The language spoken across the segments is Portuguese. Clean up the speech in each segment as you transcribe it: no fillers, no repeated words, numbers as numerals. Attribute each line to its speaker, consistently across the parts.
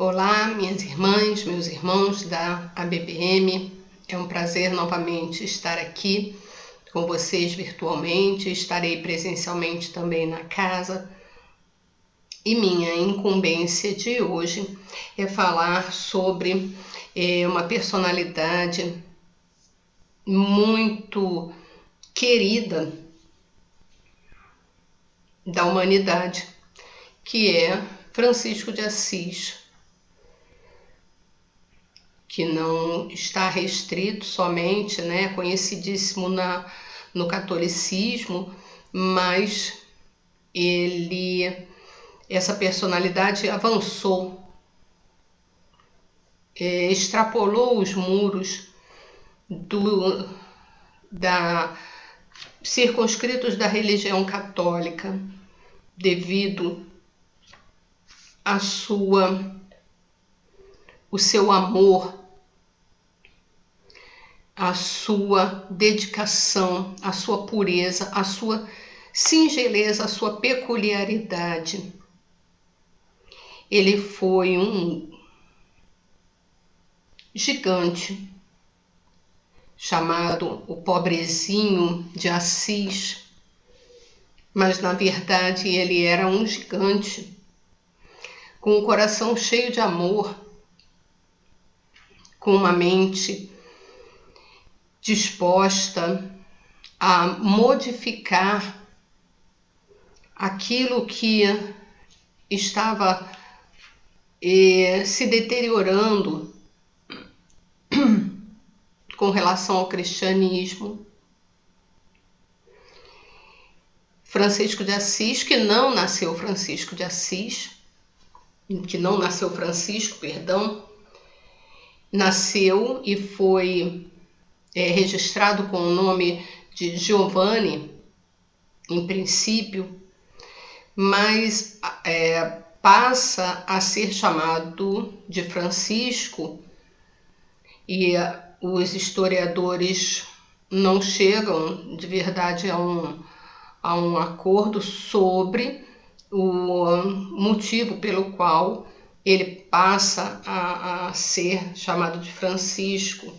Speaker 1: Olá, minhas irmãs, meus irmãos da ABPM. É um prazer novamente estar aqui com vocês virtualmente. Estarei presencialmente também na casa. E minha incumbência de hoje é falar sobre uma personalidade muito querida da humanidade, que é Francisco de Assis, que não está restrito somente, conhecidíssimo no catolicismo, mas essa personalidade avançou, extrapolou os muros circunscritos da religião católica, devido o seu amor, a sua dedicação, a sua pureza, a sua singeleza, a sua peculiaridade. Ele foi um gigante, chamado o pobrezinho de Assis, mas na verdade ele era um gigante, com um coração cheio de amor, com uma mente disposta a modificar aquilo que estava se deteriorando com relação ao cristianismo. Francisco de Assis, que não nasceu Francisco, nasceu e foi registrado com o nome de Giovanni, em princípio, mas passa a ser chamado de Francisco, e os historiadores não chegam de verdade a um acordo sobre o motivo pelo qual ele passa a ser chamado de Francisco.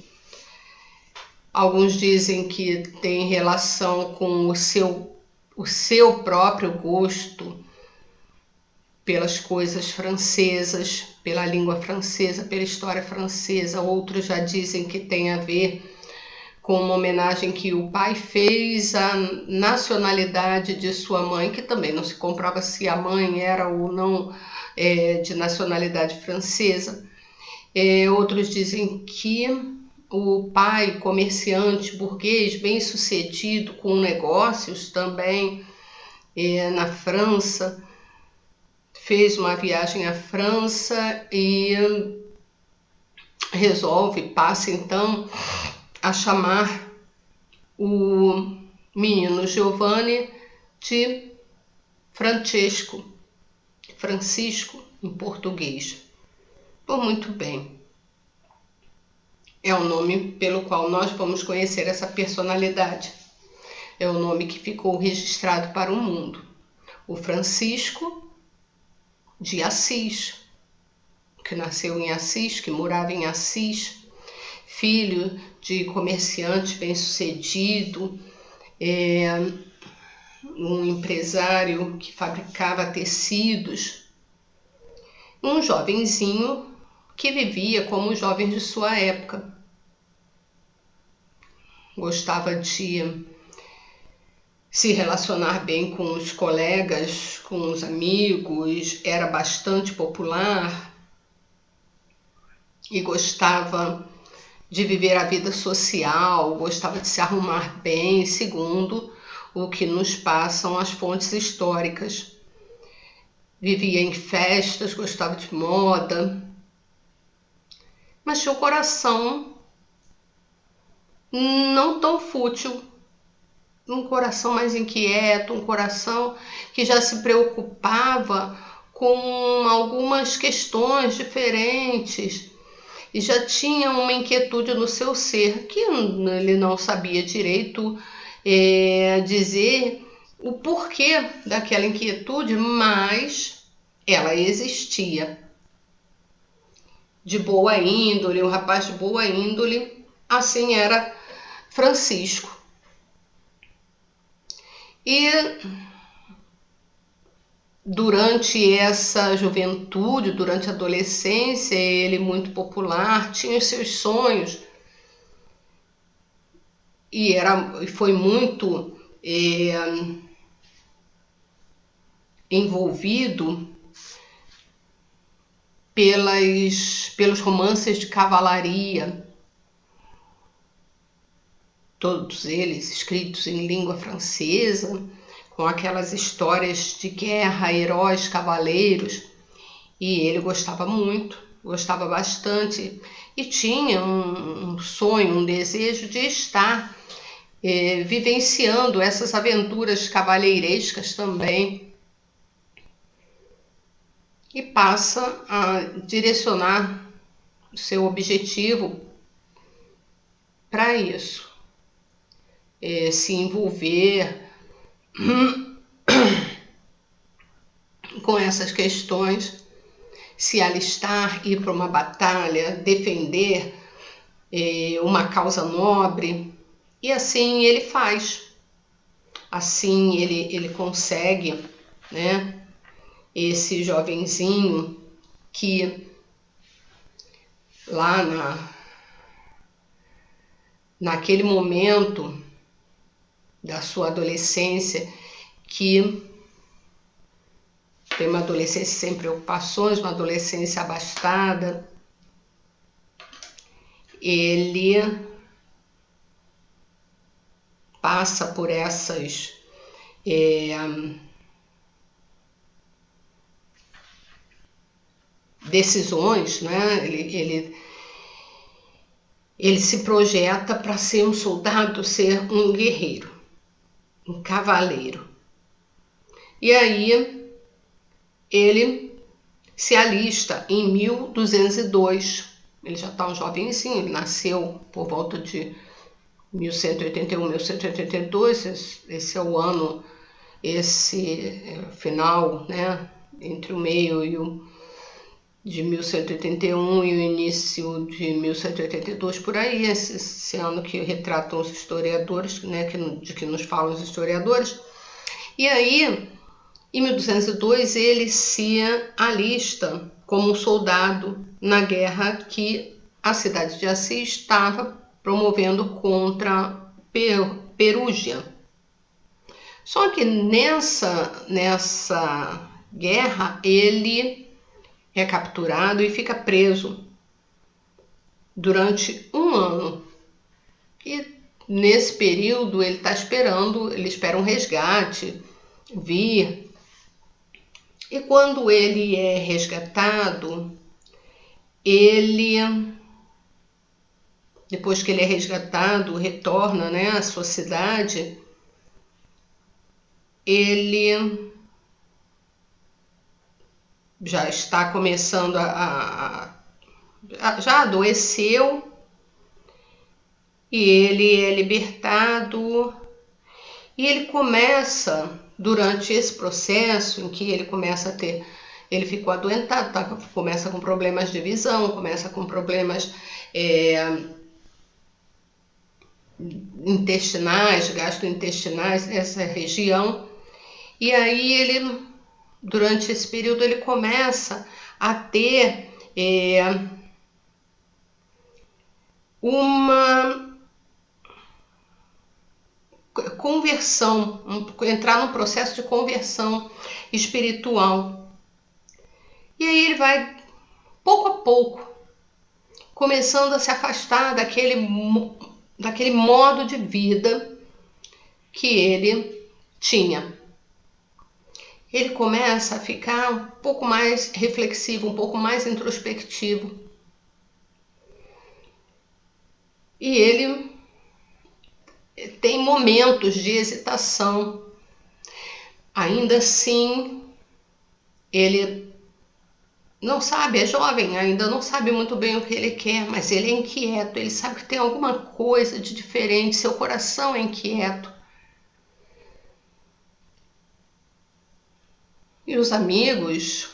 Speaker 1: Alguns dizem que tem relação com o seu próprio gosto pelas coisas francesas, pela língua francesa, pela história francesa. Outros já dizem que tem a ver com uma homenagem que o pai fez à nacionalidade de sua mãe, que também não se comprova se a mãe era ou não de nacionalidade francesa. Outros dizem que o pai, comerciante burguês, bem-sucedido com negócios também na França, fez uma viagem à França e passa então a chamar o menino Giovanni de Francisco em português. Muito bem. É o nome pelo qual nós vamos conhecer essa personalidade. É o nome que ficou registrado para o mundo. O Francisco de Assis, que nasceu em Assis, que morava em Assis, filho de comerciante bem-sucedido, um empresário que fabricava tecidos, um jovenzinho que vivia como os jovens de sua época. Gostava de se relacionar bem com os colegas, com os amigos, era bastante popular e gostava de viver a vida social, gostava de se arrumar bem, segundo o que nos passam as fontes históricas. Vivia em festas, gostava de moda, mas tinha um coração não tão fútil, um coração mais inquieto, um coração que já se preocupava com algumas questões diferentes e já tinha uma inquietude no seu ser, que ele não sabia direito dizer o porquê daquela inquietude, mas ela existia. de boa índole, um rapaz de boa índole. Assim era Francisco. E durante essa juventude, durante a adolescência, ele muito popular, tinha os seus sonhos e foi muito envolvido pelos romances de cavalaria, todos eles escritos em língua francesa, com aquelas histórias de guerra, heróis, cavaleiros, e ele gostava muito, gostava bastante, e tinha um sonho, um desejo de estar vivenciando essas aventuras cavalheirescas também, e passa a direcionar o seu objetivo para isso, se envolver com essas questões, se alistar, ir para uma batalha, defender uma causa nobre, e assim ele faz. Assim ele consegue, né? Esse jovenzinho que lá naquele momento da sua adolescência, que tem uma adolescência sem preocupações, uma adolescência abastada, ele passa por essas decisões, né? Ele se projeta para ser um soldado, ser um guerreiro, um cavaleiro. E aí ele se alista em 1202. Ele já está um jovenzinho, ele nasceu por volta de 1181, 1182, esse é o ano, esse final, né, entre o meio de 1181 e o início de 1182, por aí, esse ano que retratam os historiadores, né, de que nos falam os historiadores. E aí, em 1202, ele se alista como um soldado na guerra que a cidade de Assis estava promovendo contra Perúgia. Só que nessa guerra ele é capturado e fica preso durante um ano. E nesse período ele espera um resgate vir. E quando ele é resgatado, depois que ele é resgatado, retorna, né, à sua cidade, ele já está começando já adoeceu, e ele é libertado, e ele começa, durante esse processo em que ele começa a ter, ele ficou adoentado, começa com problemas de visão, começa com problemas intestinais, gastrointestinais, nessa região. E aí durante esse período, ele começa a ter uma conversão, entrar num processo de conversão espiritual. E aí ele vai, pouco a pouco, começando a se afastar daquele modo de vida que ele tinha. Ele começa a ficar um pouco mais reflexivo, um pouco mais introspectivo. E ele tem momentos de hesitação. Ainda assim, ele não sabe, é jovem, ainda não sabe muito bem o que ele quer, mas ele é inquieto, ele sabe que tem alguma coisa de diferente, seu coração é inquieto. E os amigos,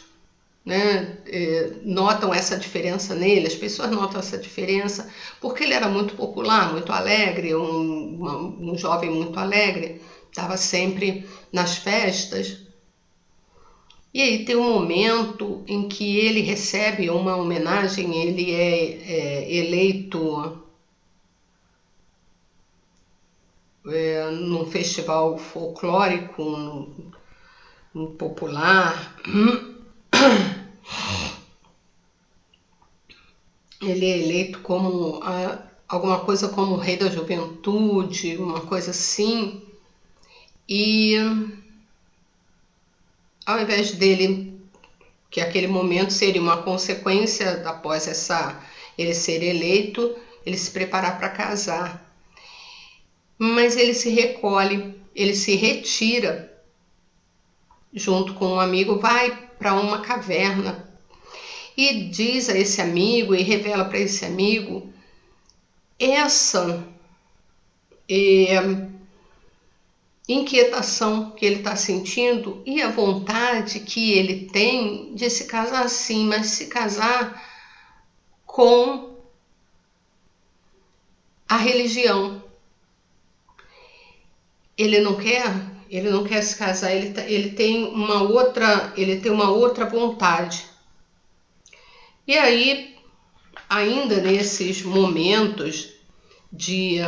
Speaker 1: né, notam essa diferença nele, as pessoas notam essa diferença, porque ele era muito popular, muito alegre, um jovem muito alegre, estava sempre nas festas. E aí tem um momento em que ele recebe uma homenagem, ele é eleito num festival folclórico, popular. Ele é eleito como alguma coisa como o rei da juventude, uma coisa assim. E ao invés dele, que aquele momento seria uma consequência após ele ser eleito, ele se preparar para casar. Mas ele se recolhe, ele se retira junto com um amigo, vai para uma caverna e diz a esse amigo e revela para esse amigo essa inquietação que ele está sentindo e a vontade que ele tem de se casar sim, mas se casar com a religião. Ele não quer se casar, ele tem uma outra vontade. E aí, ainda nesses momentos de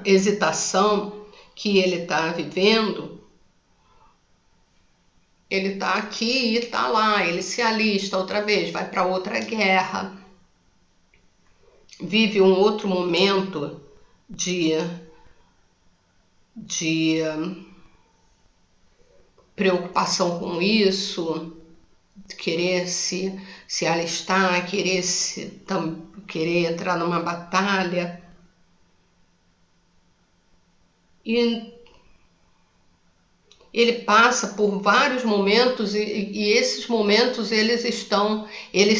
Speaker 1: hesitação que ele está vivendo, ele está aqui e está lá, ele se alista outra vez, vai para outra guerra, vive um outro momento de preocupação com isso, querer se alistar, querer entrar numa batalha. E ele passa por vários momentos e esses momentos eles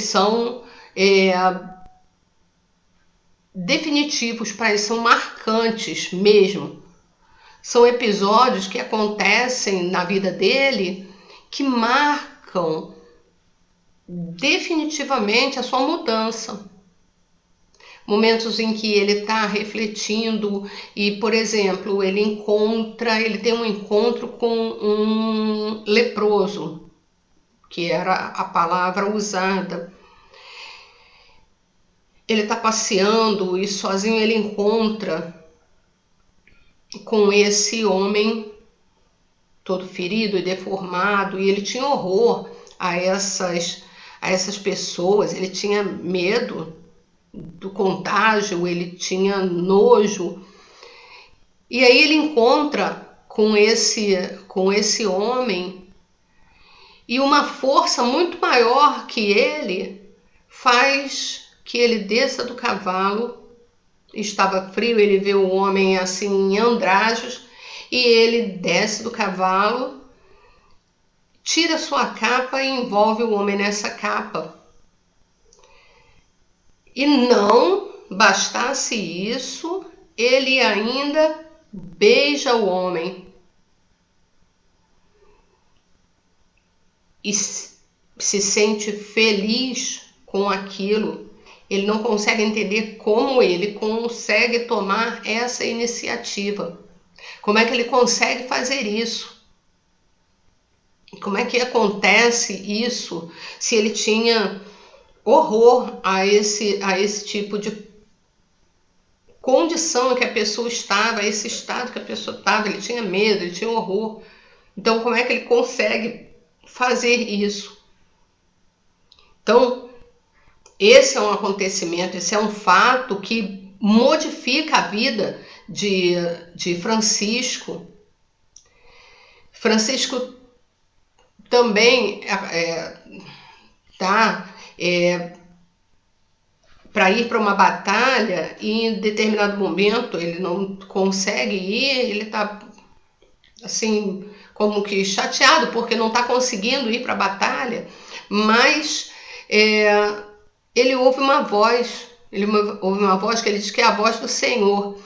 Speaker 1: são definitivos para ele, são marcantes mesmo. São episódios que acontecem na vida dele que marcam definitivamente a sua mudança. Momentos em que ele está refletindo e, por exemplo, ele tem um encontro com um leproso, que era a palavra usada. Ele está passeando e sozinho ele encontra com esse homem todo ferido e deformado, e ele tinha horror a essas pessoas, ele tinha medo do contágio, ele tinha nojo. E aí ele encontra com esse homem e uma força muito maior que ele faz que ele desça do cavalo. Estava frio, ele vê o homem assim em andrajos e ele desce do cavalo, tira sua capa e envolve o homem nessa capa. E não bastasse isso, ele ainda beija o homem e se sente feliz com aquilo. Ele não consegue entender como ele consegue tomar essa iniciativa. Como é que ele consegue fazer isso? Como é que acontece isso se ele tinha horror a esse tipo de condição em que a pessoa estava, esse estado que a pessoa estava, ele tinha medo, ele tinha horror. Então, como é que ele consegue fazer isso? Então, esse é um acontecimento, esse é um fato que modifica a vida de Francisco. Francisco também para ir para uma batalha e em determinado momento ele não consegue ir, ele está assim como que chateado porque não está conseguindo ir para a batalha, mas ele ouve uma voz, que ele diz que é a voz do Senhor.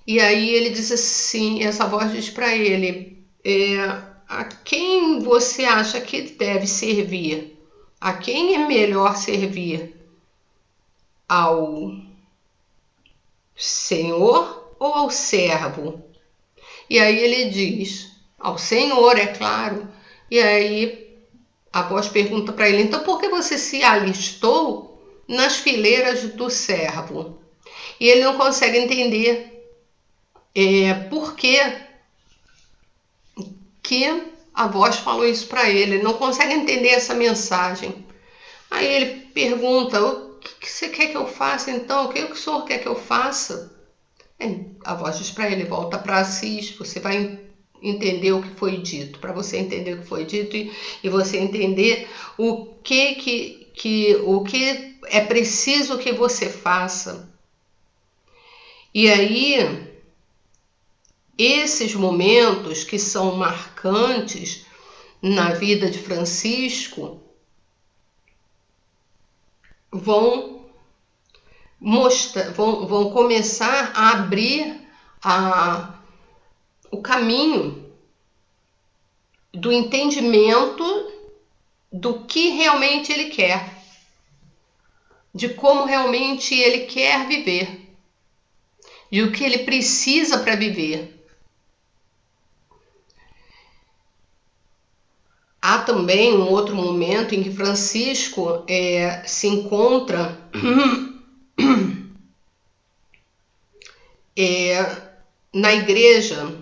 Speaker 1: E aí ele diz assim, essa voz diz para ele, a quem você acha que deve servir? A quem é melhor servir? Ao Senhor ou ao servo? E aí ele diz, ao Senhor, é claro. E aí a voz pergunta para ele, então por que você se alistou nas fileiras do servo? E ele não consegue entender por que a voz falou isso para ele. Ele não consegue entender essa mensagem. Aí ele pergunta, o que você quer que eu faça então? O que o senhor quer que eu faça? A voz diz para ele, volta para Assis, você vai entender o que foi dito, para você entender o que foi dito e você entender o que é preciso que você faça. E aí, esses momentos que são marcantes na vida de Francisco vão começar a abrir o caminho do entendimento do que realmente ele quer, de como realmente ele quer viver, e o que ele precisa para viver. Há também um outro momento em que Francisco se encontra na igreja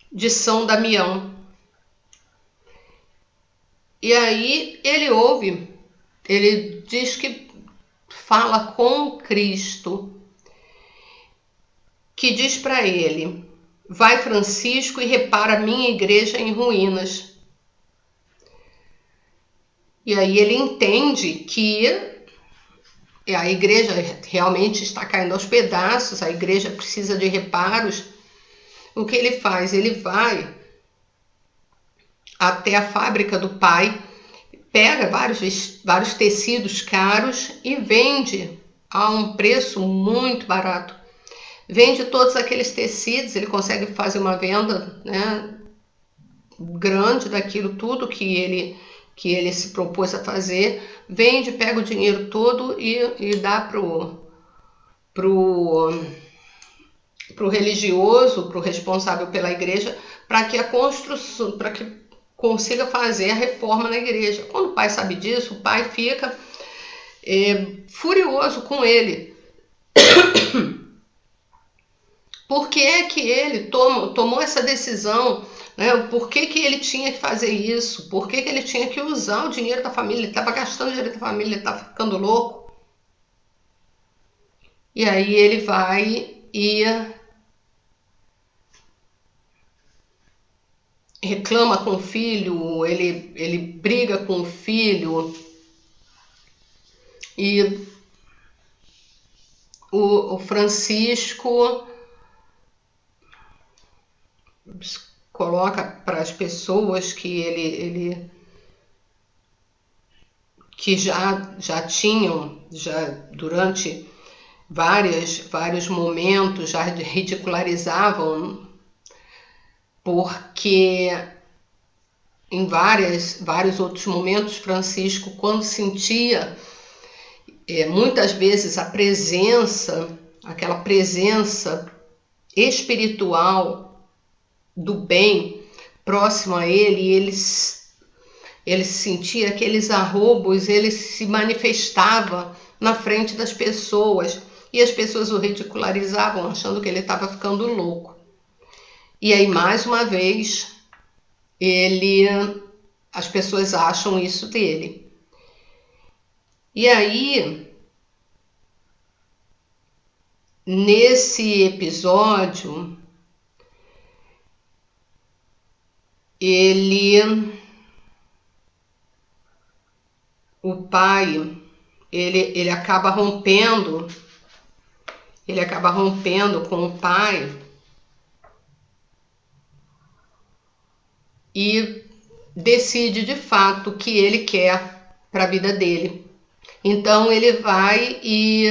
Speaker 1: de São Damião. E aí ele diz que fala com Cristo, que diz para ele, vai Francisco e repara a minha igreja em ruínas. E aí ele entende que a igreja realmente está caindo aos pedaços, a igreja precisa de reparos. O que ele faz? Ele vai até a fábrica do pai, pega vários tecidos caros e vende a um preço muito barato. Vende todos aqueles tecidos, ele consegue fazer uma venda, né, grande daquilo tudo que ele se propôs a fazer, vende, pega o dinheiro todo e dá pro religioso, pro responsável pela igreja, para que a construção, para que consiga fazer a reforma na igreja. Quando o pai sabe disso, o pai fica furioso com ele. Por que é que ele tomou essa decisão? Né? Por que ele tinha que fazer isso? Por que ele tinha que usar o dinheiro da família? Ele estava gastando o dinheiro da família, ele estava ficando louco. E aí ele vai e reclama com o filho, ele briga com o filho. E o Francisco coloca para as pessoas que ele que já tinham, já durante vários momentos, já ridicularizavam, porque em vários outros momentos, Francisco, quando sentia muitas vezes aquela presença espiritual do bem próximo a ele, ele sentia aqueles arroubos, ele se manifestava na frente das pessoas e as pessoas o ridicularizavam, achando que ele estava ficando louco. E aí, mais uma vez, as pessoas acham isso dele. E aí, nesse episódio, o pai, ele acaba rompendo com o pai e decide de fato o que ele quer para a vida dele. Então ele vai e,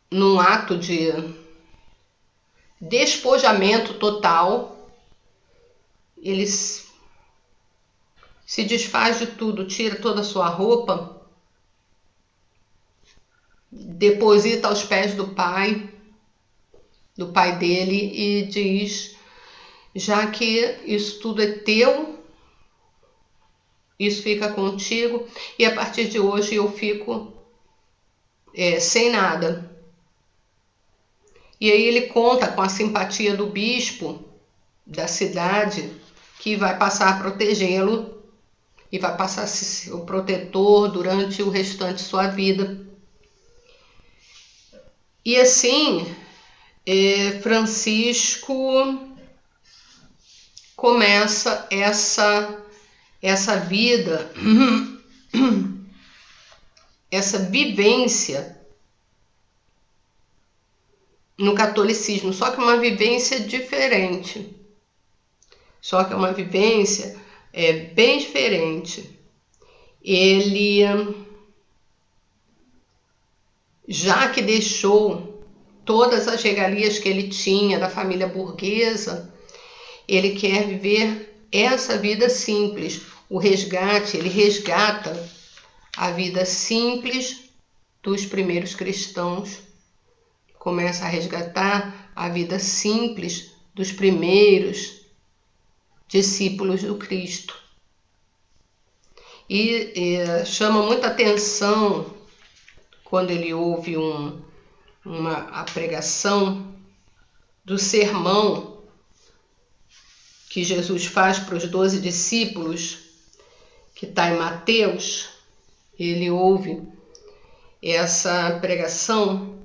Speaker 1: num ato despojamento total. Ele se desfaz de tudo, tira toda a sua roupa, deposita aos pés do pai dele e diz: já que isso tudo é teu, isso fica contigo, e a partir de hoje eu fico sem nada. E aí ele conta com a simpatia do bispo da cidade, que vai passar a protegê-lo e vai passar a ser o protetor durante o restante de sua vida. E assim, Francisco começa essa vida, essa vivência no catolicismo, só que uma vivência diferente. Só que é uma vivência bem diferente. Ele, já que deixou todas as regalias que ele tinha da família burguesa, ele quer viver essa vida simples. Ele resgata a vida simples dos primeiros cristãos, começa a resgatar a vida simples dos primeiros discípulos do Cristo. E chama muita atenção quando ele ouve a pregação do sermão que Jesus faz para os 12 discípulos, que está em Mateus. Ele ouve essa pregação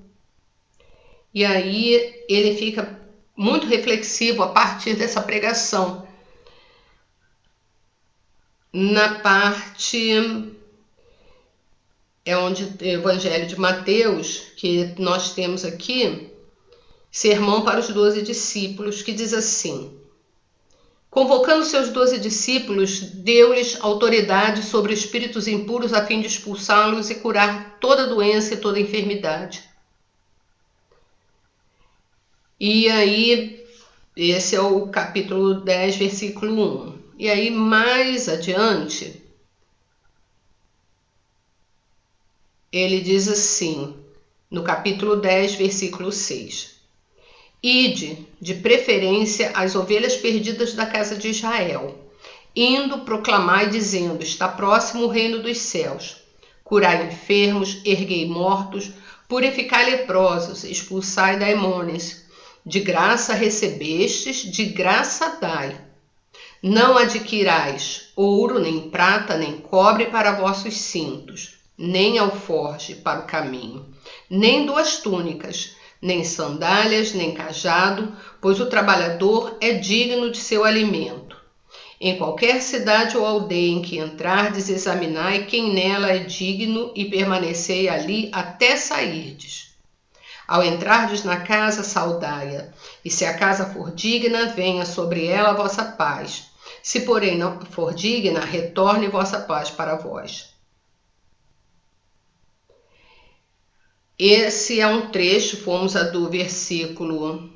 Speaker 1: e aí ele fica muito reflexivo a partir dessa pregação. Na parte onde o Evangelho de Mateus, que nós temos aqui, sermão para os 12 discípulos, que diz assim: convocando seus 12 discípulos, deu-lhes autoridade sobre espíritos impuros a fim de expulsá-los e curar toda doença e toda enfermidade. E aí, esse é o capítulo 10, versículo 1. E aí, mais adiante, ele diz assim, no capítulo 10, versículo 6. Ide, de preferência, as ovelhas perdidas da casa de Israel, indo proclamai dizendo: está próximo o reino dos céus. Curai enfermos, erguei mortos, purificai leprosos, expulsai demônios. De graça recebestes, de graça dai. Não adquirais ouro, nem prata, nem cobre para vossos cintos, nem alforje para o caminho, nem 2 túnicas, nem sandálias, nem cajado, pois o trabalhador é digno de seu alimento. Em qualquer cidade ou aldeia em que entrardes, examinai quem nela é digno e permanecei ali até sairdes. Ao entrardes na casa, saudai-a, e se a casa for digna, venha sobre ela a vossa paz. Se, porém, não for digna, retorne vossa paz para vós. Esse é um trecho, fomos do versículo,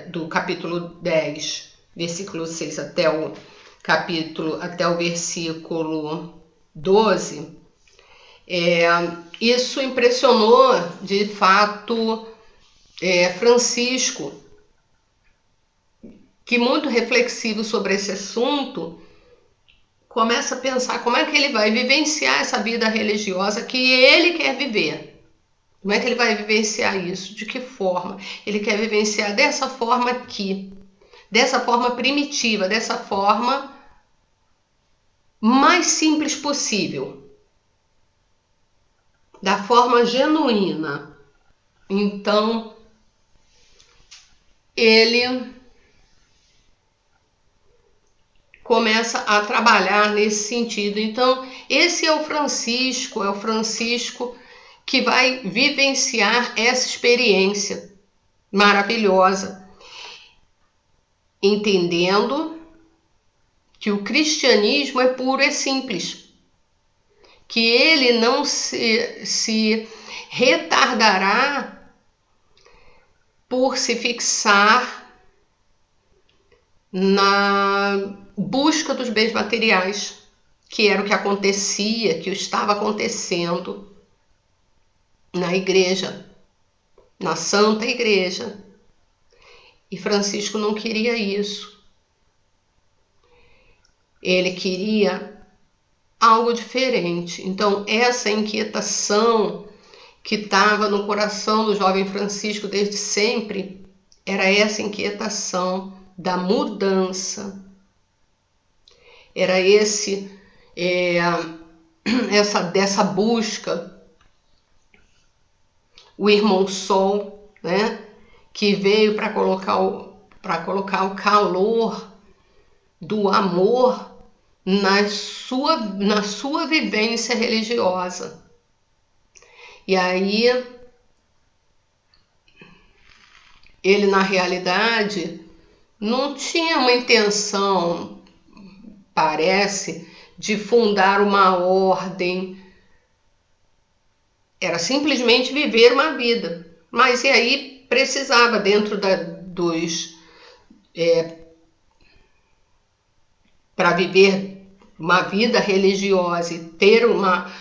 Speaker 1: do capítulo 10, versículo 6 até o versículo 12. Isso impressionou, de fato, Francisco, que, muito reflexivo sobre esse assunto, começa a pensar como é que ele vai vivenciar essa vida religiosa que ele quer viver. Como é que ele vai vivenciar isso? De que forma? Ele quer vivenciar dessa forma aqui, dessa forma primitiva, dessa forma mais simples possível, da forma genuína. Então, ele começa a trabalhar nesse sentido. Então, esse é o Francisco que vai vivenciar essa experiência maravilhosa, entendendo que o cristianismo é puro e simples, que ele não se retardará por se fixar na busca dos bens materiais, que era o que acontecia, que estava acontecendo na igreja, na Santa Igreja. E Francisco não queria isso. Ele queria algo diferente. Então, essa inquietação que estava no coração do jovem Francisco desde sempre era essa inquietação da mudança. Era dessa busca. O irmão Sol, né, que veio para colocar o calor do amor na sua vivência religiosa. E aí, ele na realidade não tinha uma intenção, parece, de fundar uma ordem. Era simplesmente viver uma vida. Mas e aí precisava, dentro para viver uma vida religiosa e ter uma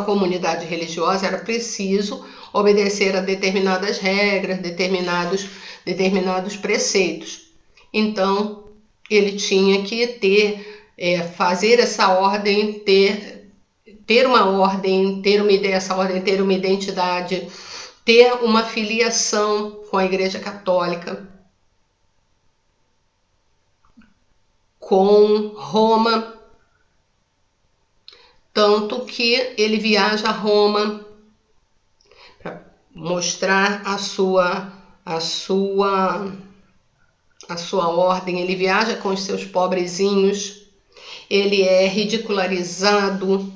Speaker 1: comunidade religiosa, era preciso obedecer a determinadas regras, determinados preceitos. Então, ele tinha que fazer essa ordem, ter uma ordem, ter uma ideia, essa ordem, ter uma identidade, ter uma filiação com a Igreja Católica, com Roma, tanto que ele viaja a Roma para mostrar a sua ordem. Ele viaja com os seus pobrezinhos, ele é ridicularizado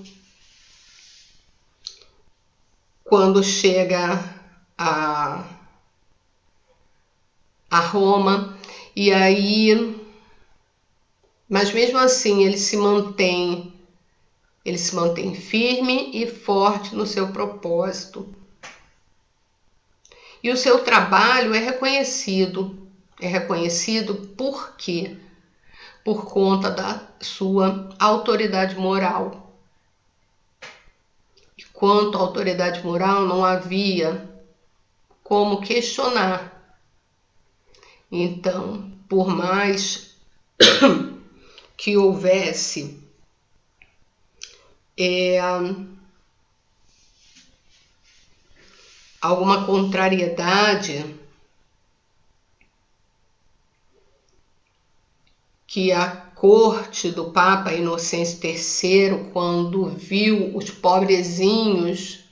Speaker 1: quando chega a Roma, e aí, mas mesmo assim ele se mantém firme e forte no seu propósito. E o seu trabalho é reconhecido por quê? Por conta da sua autoridade moral. E quanto à autoridade moral, não havia como questionar. Então, por mais que houvesse alguma contrariedade, que a corte do Papa Inocêncio III, quando viu os pobrezinhos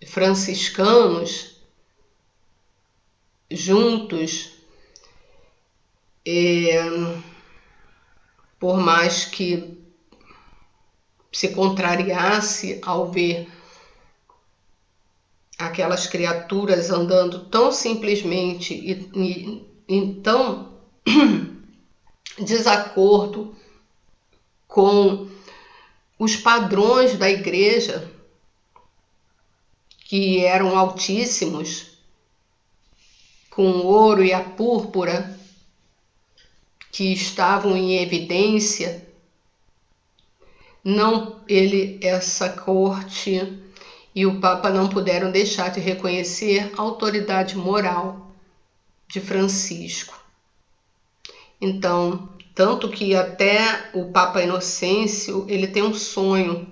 Speaker 1: franciscanos juntos, por mais que se contrariasse ao ver aquelas criaturas andando tão simplesmente e em tão desacordo com os padrões da igreja, que eram altíssimos, com o ouro e a púrpura, que estavam em evidência, essa corte e o Papa não puderam deixar de reconhecer a autoridade moral de Francisco. Então, tanto que até o Papa Inocêncio, ele tem um sonho,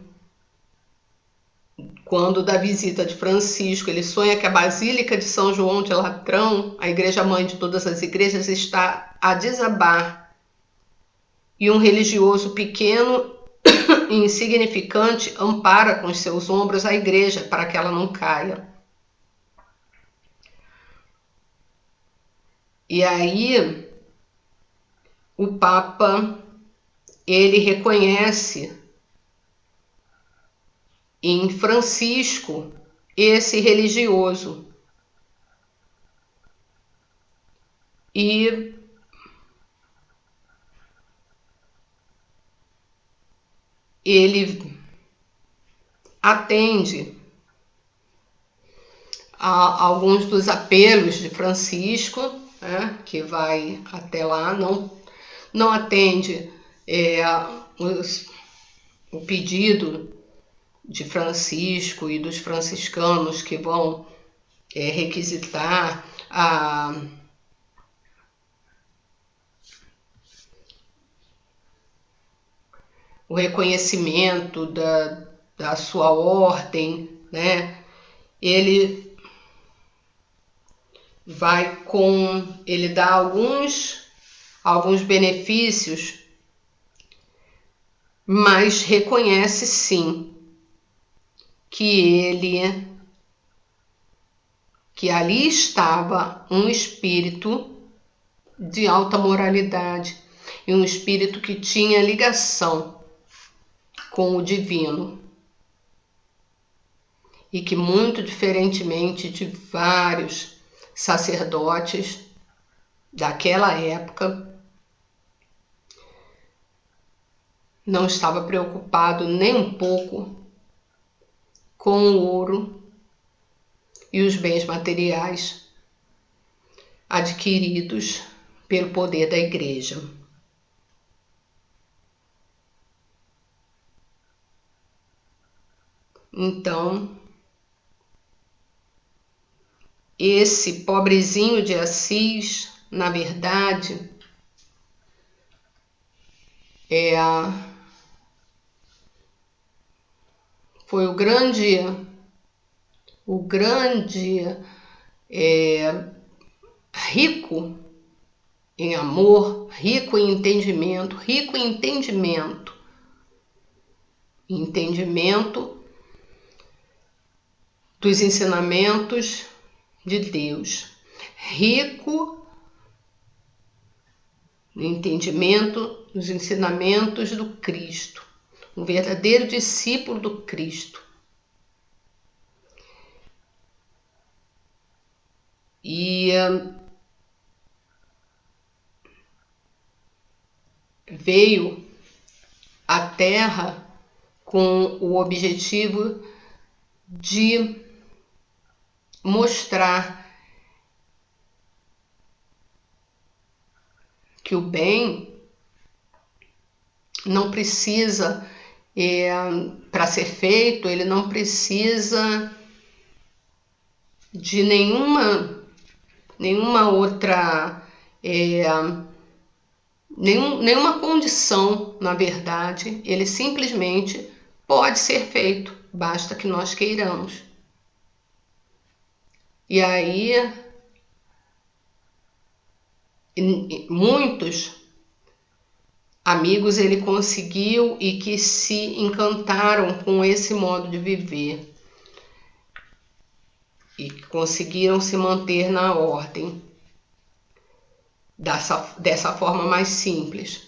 Speaker 1: quando da visita de Francisco, ele sonha que a Basílica de São João de Latrão, a igreja mãe de todas as igrejas, está a desabar. E um religioso pequeno e insignificante ampara com os seus ombros a igreja para que ela não caia. E aí, o Papa, ele reconhece em Francisco esse religioso. E ele atende a alguns dos apelos de Francisco, né, que vai até lá, não atende o pedido de Francisco e dos franciscanos que vão requisitar o reconhecimento da sua ordem, né? Ele dá alguns benefícios, mas reconhece sim que ali estava um espírito de alta moralidade e um espírito que tinha ligação com o divino e que, muito diferentemente de vários sacerdotes daquela época, não estava preocupado nem um pouco com o ouro e os bens materiais adquiridos pelo poder da igreja. Então, esse pobrezinho de Assis, na verdade, foi o grande rico em amor, rico em entendimento dos ensinamentos de Deus, rico no entendimento dos ensinamentos do Cristo, um verdadeiro discípulo do Cristo. E veio à Terra com o objetivo de mostrar que o bem não precisa, para ser feito, ele não precisa de nenhuma outra, nenhuma condição, na verdade, ele simplesmente pode ser feito, basta que nós queiramos. E aí, muitos amigos ele conseguiu e que se encantaram com esse modo de viver e que conseguiram se manter na ordem dessa forma mais simples.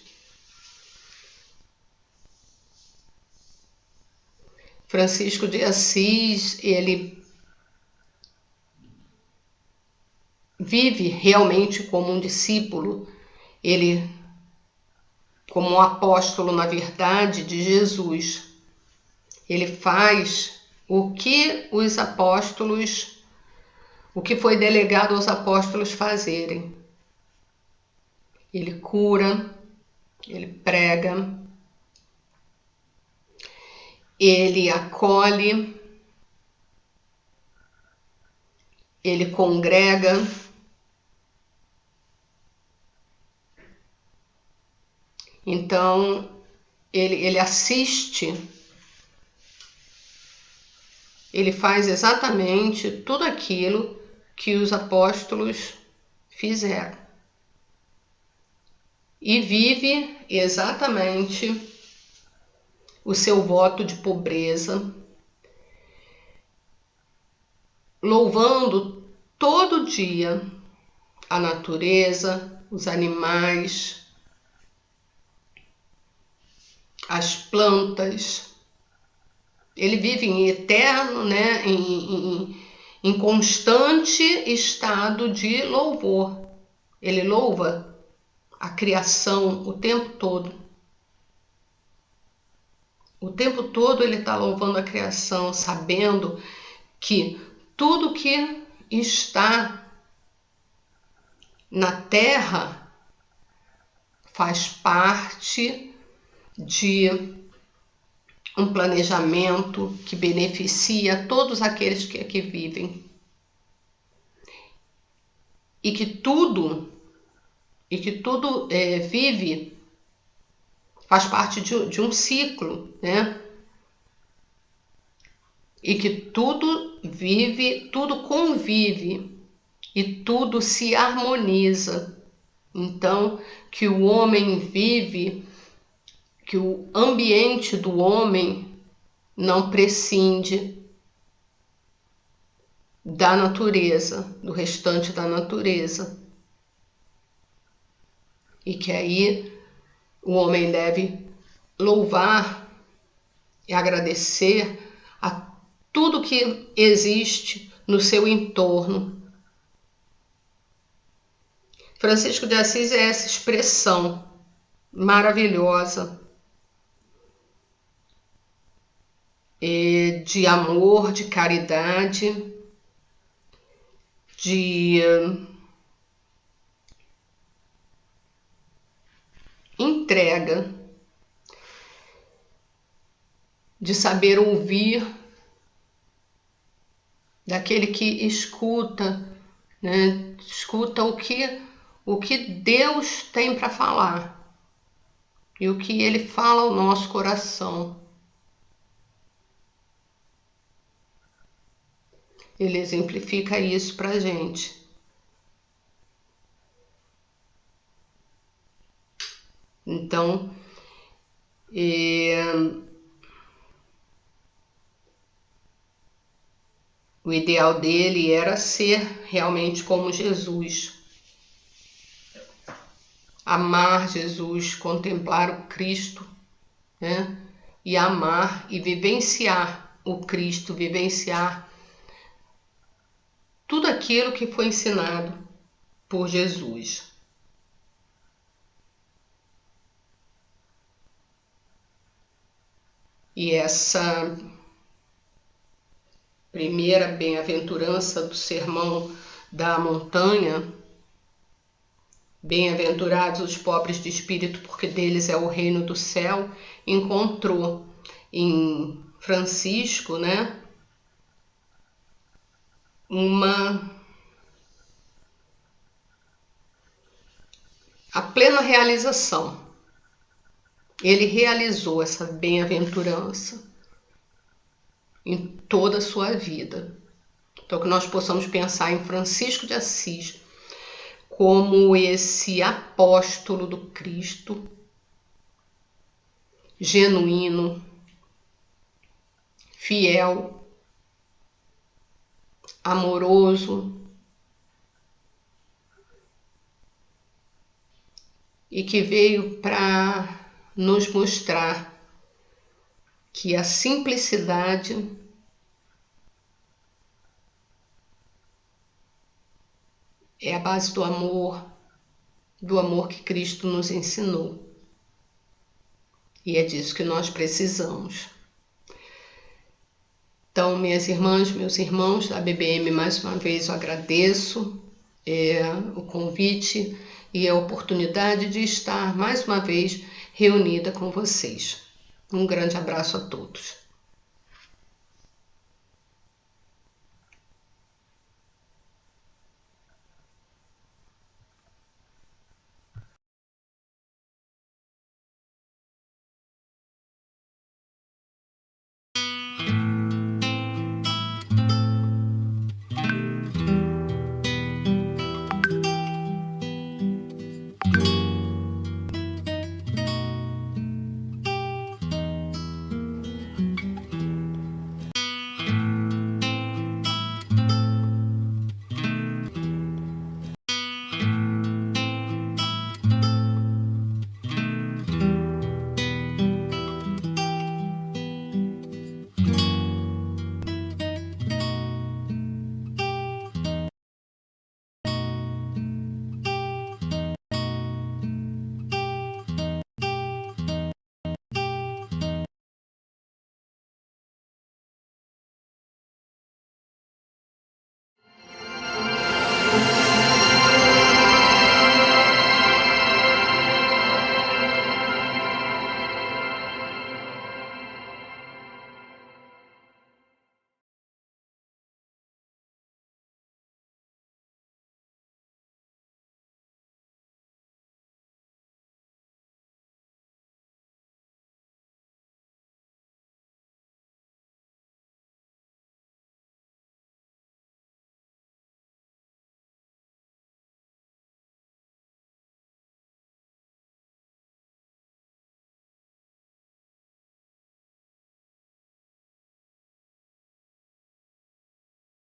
Speaker 1: Francisco de Assis, ele vive realmente como um discípulo, ele como um apóstolo, na verdade, de Jesus. Ele faz o que foi delegado aos apóstolos fazerem. Ele cura, ele prega, ele acolhe, ele congrega, então ele assiste, ele faz exatamente tudo aquilo que os apóstolos fizeram e vive exatamente o seu voto de pobreza, louvando todo dia a natureza, os animais, as plantas. Ele vive em eterno, né, em constante estado de louvor. Ele louva a criação o tempo todo. O tempo todo ele está louvando a criação, sabendo que tudo que está na terra faz parte de um planejamento que beneficia todos aqueles que aqui vivem. E que tudo vive, faz parte de um ciclo, né? E que tudo vive, tudo convive e tudo se harmoniza. Então, que o homem vive, que o ambiente do homem não prescinde da natureza, do restante da natureza. E que aí o homem deve louvar e agradecer a tudo que existe no seu entorno. Francisco de Assis é essa expressão maravilhosa de amor, de caridade, de entrega, de saber ouvir, daquele que escuta, né? Escuta o que Deus tem para falar e o que Ele fala ao nosso coração. Ele exemplifica isso para a gente. Então, o ideal dele era ser realmente como Jesus. Amar Jesus, contemplar o Cristo, né? E amar e vivenciar o Cristo, vivenciar tudo aquilo que foi ensinado por Jesus. E essa primeira bem-aventurança do Sermão da Montanha, bem-aventurados os pobres de espírito, porque deles é o reino do céu, encontrou em Francisco, né, a plena realização. Ele realizou essa bem-aventurança em toda a sua vida. Então, que nós possamos pensar em Francisco de Assis como esse apóstolo do Cristo, genuíno, fiel, amoroso, e que veio para nos mostrar que a simplicidade é a base do amor que Cristo nos ensinou. E é disso que nós precisamos. Então, minhas irmãs, meus irmãos da BBM, mais uma vez eu agradeço o convite e a oportunidade de estar mais uma vez reunida com vocês. Um grande abraço a todos.